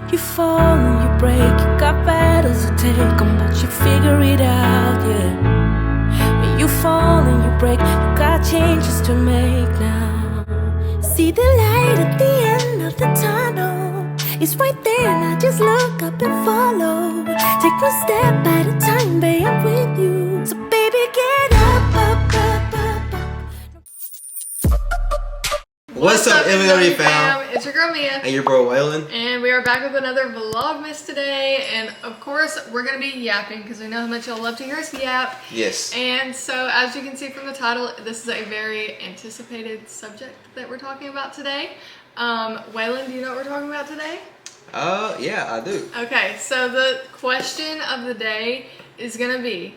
You fall and you break, you got battles to take on, but you figure it out, yeah. When you fall and you break, you got changes to make now. See the light at the end of the tunnel, it's right there, now just look up and follow. Take one step at a time, babe, I'm with you. So baby, get up, up, up, up, up. What's up, MLW fam? It's your girl Mia. And your bro Waylon. And we are back with another Vlogmas today. And of course, we're going to be yapping because we know how much y'all love to hear us yap. Yes. And so, as you can see from the title, this is a very anticipated subject that we're talking about today. Waylon, do you know what we're talking about today? Yeah, I do. Okay, so the question of the day is going to be,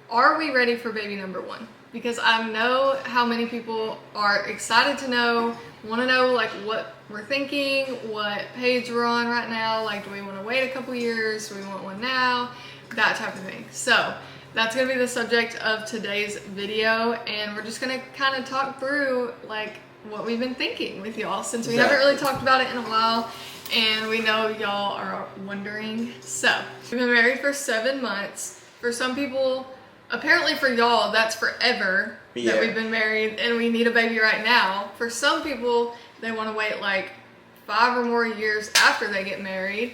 are we ready for baby number one? Because I know how many people are excited to know, want to know like what we're thinking, what page we're on right now, like do we want to wait a couple years, do we want one now, that type of thing. So that's going to be the subject of today's video, and we're just going to kind of talk through like what we've been thinking with y'all since we haven't really talked about it in a while, and we know y'all are wondering. So we've been married for 7 months. For some people, apparently for y'all, that's forever that we've been married and we need a baby right now. For some people, they want to wait like 5 or more years after they get married.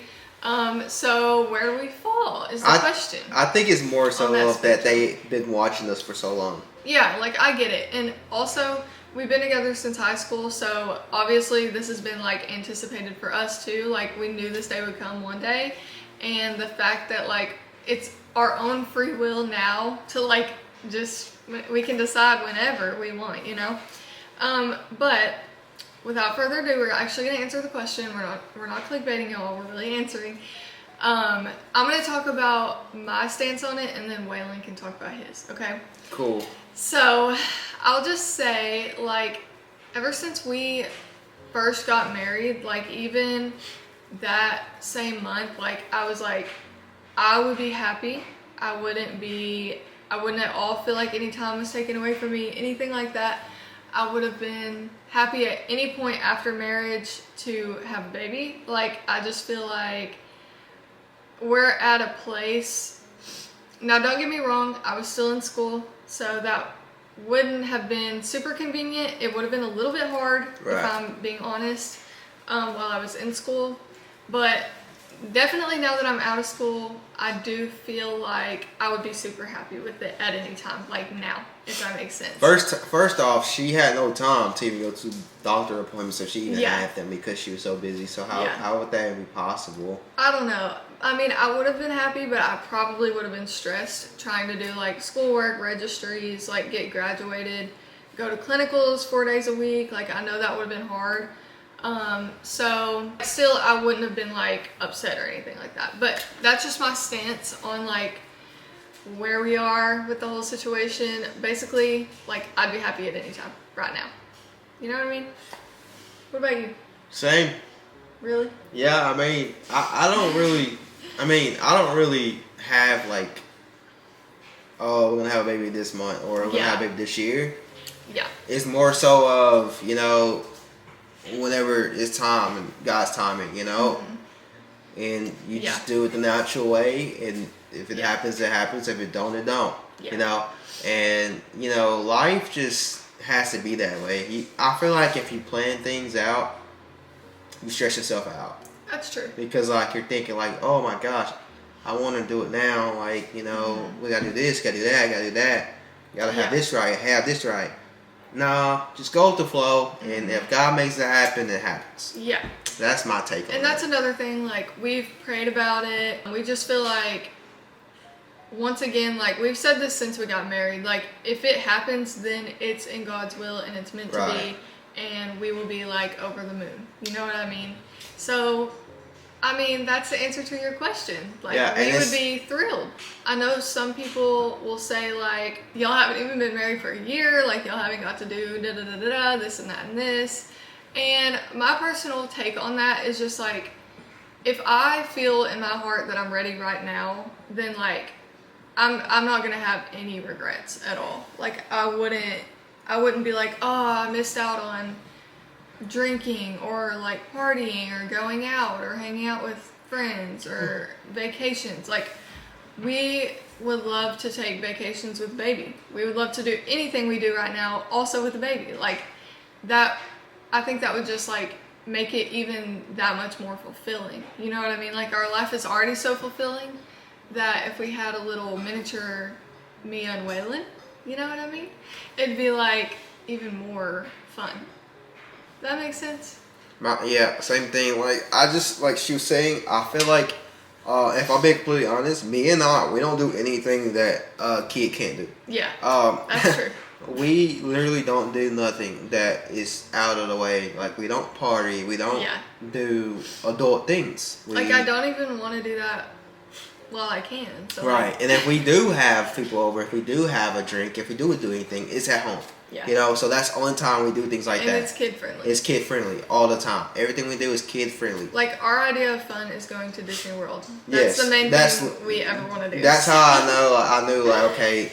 So where do we fall is the question. I think it's more so that they've been watching us for so long. Yeah, like I get it. And also, we've been together since high school, so obviously this has been like anticipated for us too. Like we knew this day would come one day. And the fact that like it's our own free will now to like just, we can decide whenever we want, you know? But without further ado, we're actually gonna answer the question. We're not clickbaiting y'all, we're really answering. I'm gonna talk about my stance on it and then Waylon can talk about his, okay? Cool. So I'll just say, like, ever since we first got married, like even that same month, like I was like, I would be happy. I wouldn't at all feel like any time was taken away from me, anything like that. I would have been happy at any point after marriage to have a baby. Like, I just feel like we're at a place. Now, don't get me wrong, I was still in school, so that wouldn't have been super convenient. It would have been a little bit hard, if I'm being honest, while I was in school. But definitely now that I'm out of school, I do feel like I would be super happy with it at any time, like now, if that makes sense. First off, she had no time to even go to doctor appointments, so she didn't have them because she was so busy. So how would that be possible? I don't know. I mean, I would have been happy, but I probably would have been stressed trying to do like schoolwork, registries, like get graduated, go to clinicals 4 days a week. Like I know that would have been hard. So still I wouldn't have been like upset or anything like that, but that's just my stance on like where we are with the whole situation. Basically, like I'd be happy at any time right now. You know what I mean? What about you? Same. Really? Yeah, I mean, I don't really have like, oh, we're gonna have a baby this month or we're gonna have a baby this year. Yeah. It's more so of, you know, whenever it's time and God's timing, you know, and you just do it the natural way, and if it happens, it happens. If it don't, it don't. You know, and you know, life just has to be that way. I feel like if you plan things out, you stress yourself out. That's true. Because like you're thinking like, oh my gosh, I want to do it now. Like, you know, we gotta do this, gotta do that, gotta do that. You gotta have this right, have this right. No, just go with the flow, and if God makes it happen, it happens. Yeah. That's my take on it. And that's another thing, like, we've prayed about it. We just feel like, once again, like, we've said this since we got married, like, if it happens, then it's in God's will, and it's meant to be, and we will be, like, over the moon. You know what I mean? So, I mean, that's the answer to your question. Like, we would be thrilled. I know some people will say, like, y'all haven't even been married for a year, like, y'all haven't got to do da-da-da-da-da, this and that and this. And my personal take on that is just, like, if I feel in my heart that I'm ready right now, then, like, I'm not gonna have any regrets at all. Like, I wouldn't be like, oh, I missed out on drinking or like partying or going out or hanging out with friends or vacations. Like, we would love to take vacations with baby. We would love to do anything we do right now also with the baby. Like, that, I think that would just, like, make it even that much more fulfilling. You know what I mean? Like, our life is already so fulfilling that if we had a little miniature Mia and Waylon, you know what I mean? It'd be, like, even more fun. That makes sense? Yeah, same thing. Like, I just, like she was saying, I feel like, if I'm being completely honest, me and I, we don't do anything that a kid can't do. Yeah, that's true. We literally don't do nothing that is out of the way. Like, we don't party. We don't do adult things. Like, I don't even want to do that while I can. So right. Like, and if we do have people over, if we do have a drink, if we do anything, it's at home. Yeah. You know, so that's the only time we do things like that. And it's kid friendly. It's kid friendly all the time. Everything we do is kid friendly. Like, our idea of fun is going to Disney World. That's the main thing we ever want to do. That's how I know. I knew, like, okay,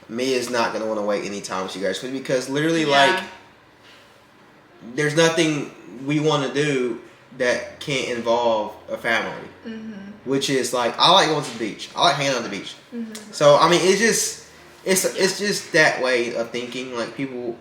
Mia's not gonna want to wait any time with you guys, because literally, like, there's nothing we want to do that can't involve a family. Mm-hmm. Which is, like, I like going to the beach. I like hanging out on the beach. Mm-hmm. So I mean, it's just that way of thinking. Like, people,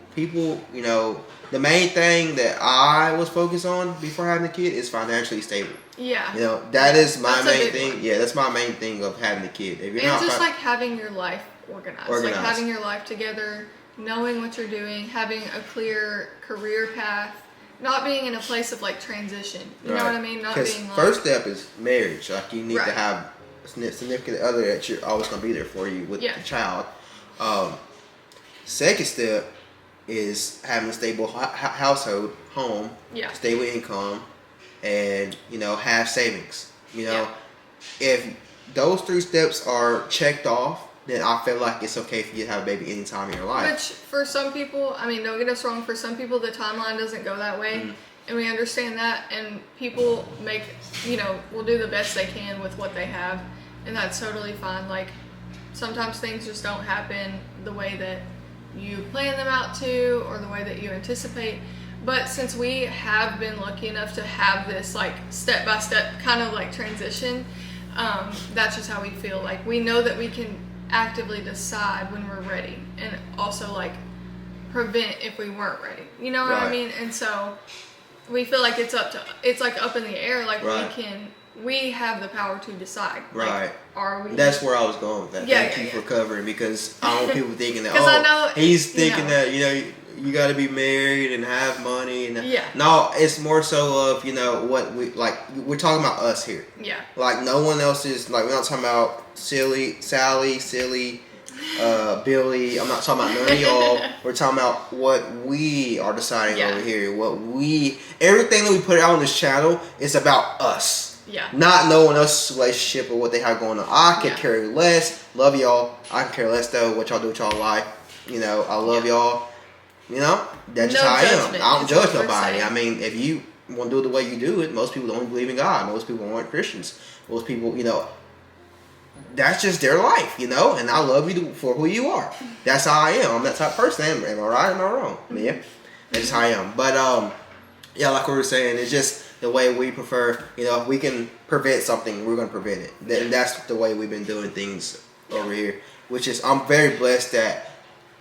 you know, the main thing that I was focused on before having a kid is financially stable. Yeah. You know, that is my main thing. One. Yeah, that's my main thing of having a kid. If you're and not just like having your life organized. Like having your life together, knowing what you're doing, having a clear career path, not being in a place of, like, transition. You know what I mean? Not being like, first step is marriage. Like, you need to have a significant other that you're always going to be there for you with the child. Second step is having a stable household, home, stable income, and, you know, have savings. You know, if those 3 steps are checked off, then I feel like it's okay for you to have a baby anytime in your life. Which, for some people, I mean, don't get us wrong, for some people the timeline doesn't go that way. Mm-hmm. And we understand that, and people will do the best they can with what they have, and that's totally fine. Like, sometimes things just don't happen the way that you plan them out to, or the way that you anticipate. But since we have been lucky enough to have this, like, step-by-step kind of, like, transition, that's just how we feel. Like, we know that we can actively decide when we're ready, and also, like, prevent if we weren't ready. You know what I mean? And so we feel like it's like up in the air. Like, we have the power to decide. Right. Like, are we? That's where I was going with that. Thank you for covering, because I don't want people thinking that, I know, he's thinking that, you know, you got to be married and have money. And no, it's more so of, you know, what we're talking about us here. Yeah. Like, no one else is, like, we're not talking about Sally, Billy. I'm not talking about none of y'all. We're talking about what we are deciding over here. Everything that we put out on this channel is about us. Yeah. Not no one else's relationship or what they have going on. I could care less. Love y'all. I can care less though what y'all do with y'all life. You know, I love y'all. You know, that's just how I am. I don't judge nobody. I mean, if you want to do it the way you do it, most people don't believe in God. Most people aren't Christians. Most people, you know, that's just their life, you know, and I love you for who you are. That's how I am. I'm that type of person. Am I right? Am I wrong? Yeah, that's how I am. But yeah, like we were saying, it's just the way we prefer. You know, if we can prevent something, we're gonna prevent it. And that's the way we've been doing things over here. Which is, I'm very blessed that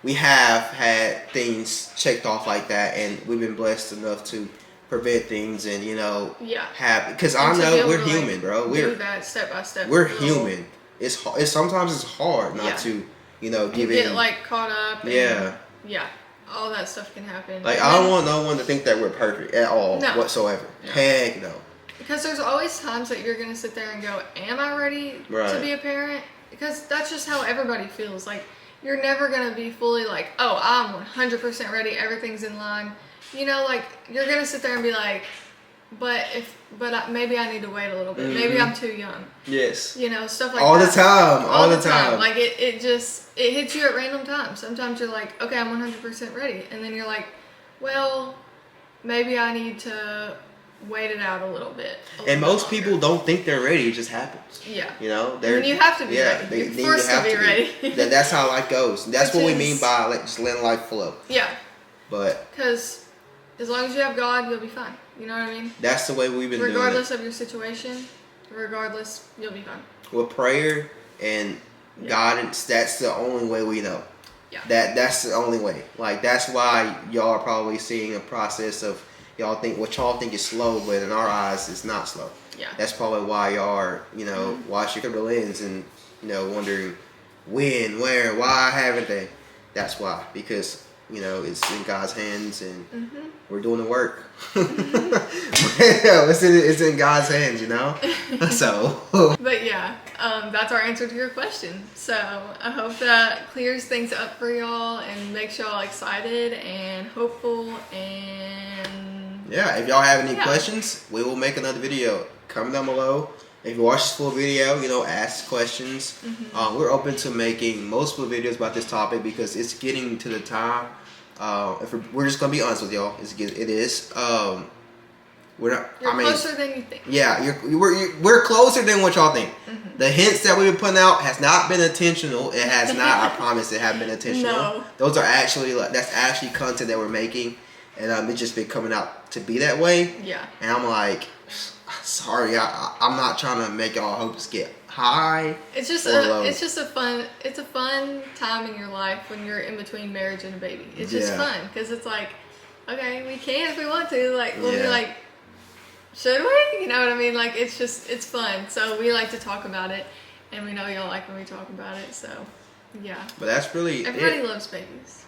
we have had things checked off like that, and we've been blessed enough to prevent things, and, you know, have, because I know we're human, bro. We're that step by step. We're human. It's sometimes it's hard not to, you know, give in. Get, like, caught up. And, all that stuff can happen. Like, I don't want no one to think that we're perfect at all whatsoever. No. Heck no. Because there's always times that you're gonna sit there and go, "Am I ready to be a parent?" Because that's just how everybody feels. Like, you're never gonna be fully like, "Oh, I'm 100% ready. Everything's in line." You know, like, you're gonna sit there and be like, but maybe I need to wait a little bit. Mm-hmm. Maybe I'm too young. Yes. You know, stuff like all that. All the time. Like, it hits you at random times. Sometimes you're like, okay, I'm 100% ready. And then you're like, well, maybe I need to wait it out a little bit. And most people don't think they're ready. It just happens. Yeah. You know? And you have to be ready. You're forced to be ready. That's how life goes. That's what we mean by, like, just letting life flow. Yeah. But because as long as you have God, you'll be fine. You know what I mean? That's the way we've been doing it. Regardless of your situation, regardless, you'll be fine. With prayer and guidance, that's the only way we know. Yeah. That's the only way. Like, that's why y'all are probably seeing a process of y'all think is slow, but in our eyes, it's not slow. Yeah. That's probably why y'all are, watching through the lens and, wondering when, where, why haven't they? That's why. Because, it's in God's hands and we're doing the work. It's in God's hands, So. But yeah, that's our answer to your question. So I hope that clears things up for y'all and makes y'all excited and hopeful and... Yeah, if y'all have any questions, we will make another video. Comment down below. If you watch this full video, ask questions. We're open to making multiple videos about this topic because it's getting to the time. We're just gonna be honest with y'all. It is. We're not. You're closer than you think. Yeah, we're closer than what y'all think. The hints that we've been putting out has not been intentional. It has not. I promise, it haven't been intentional. No. Those are actually that's actually content that we're making, and it's just been coming out to be that way. Yeah. And I'm like, sorry, I'm not trying to make y'all hopes get high. It's just a fun time in your life when you're in between marriage and a baby. It's just fun because it's like, okay, we can if we want to. Like we'll be like, should we? You know what I mean? Like it's fun. So we like to talk about it, and we know y'all like when we talk about it. So yeah. But that's really everybody loves babies.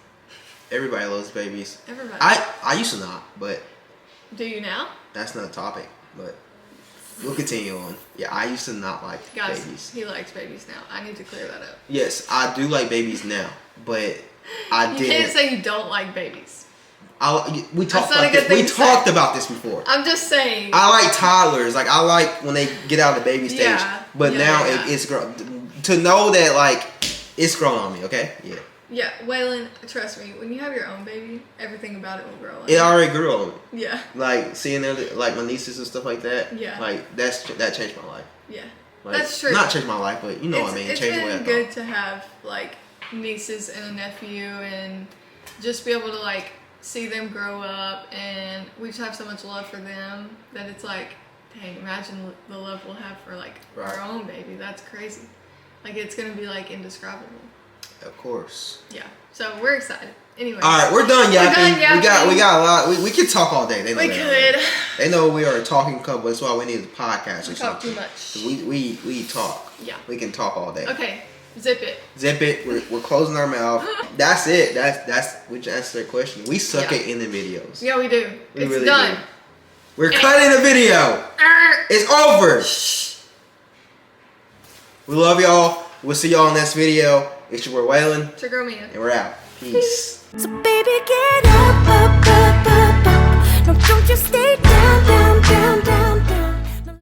Everybody loves babies. Everybody. I used to not, but. Do you now? That's not a topic, but. We'll continue on. Yeah, I used to not like babies. He likes babies now. I need to clear that up. Yes, I do like babies now, but you can't say you don't like babies. We talked about this before. I'm just saying. I like toddlers. Like I like when they get out of the baby stage. But now it's grown. To know that like it's grown on me. Okay. Yeah. Yeah, Waylon, trust me, when you have your own baby, everything about it will grow on you. It already grew on me. Yeah. Like seeing them, like my nieces and stuff like that. Yeah. Like that changed my life. Yeah. Like, that's true. Not changed my life, but you know what I mean. It's changed the way I been good to have like nieces and a nephew and just be able to like see them grow up, and we just have so much love for them that it's like, dang, imagine the love we'll have for like our own baby. That's crazy. Like it's gonna be like indescribable. Of course. Yeah. So we're excited. Anyway. All right, we're done yapping. We got a lot. We could talk all day. They know we are a talking couple. That's why we need a podcast or something. Talk too much. We talk. Yeah. We can talk all day. Okay. Zip it. Zip it. We're closing our mouth. That's it. That's we just answered their question. We suck at ending videos. Yeah, we do. It's really done. Do. We're cutting the video. It's over. Shh. We love y'all. We'll see y'all in this video. It's your boy Waylon. It's your girl Mia. And we're out. Peace. So baby, get up.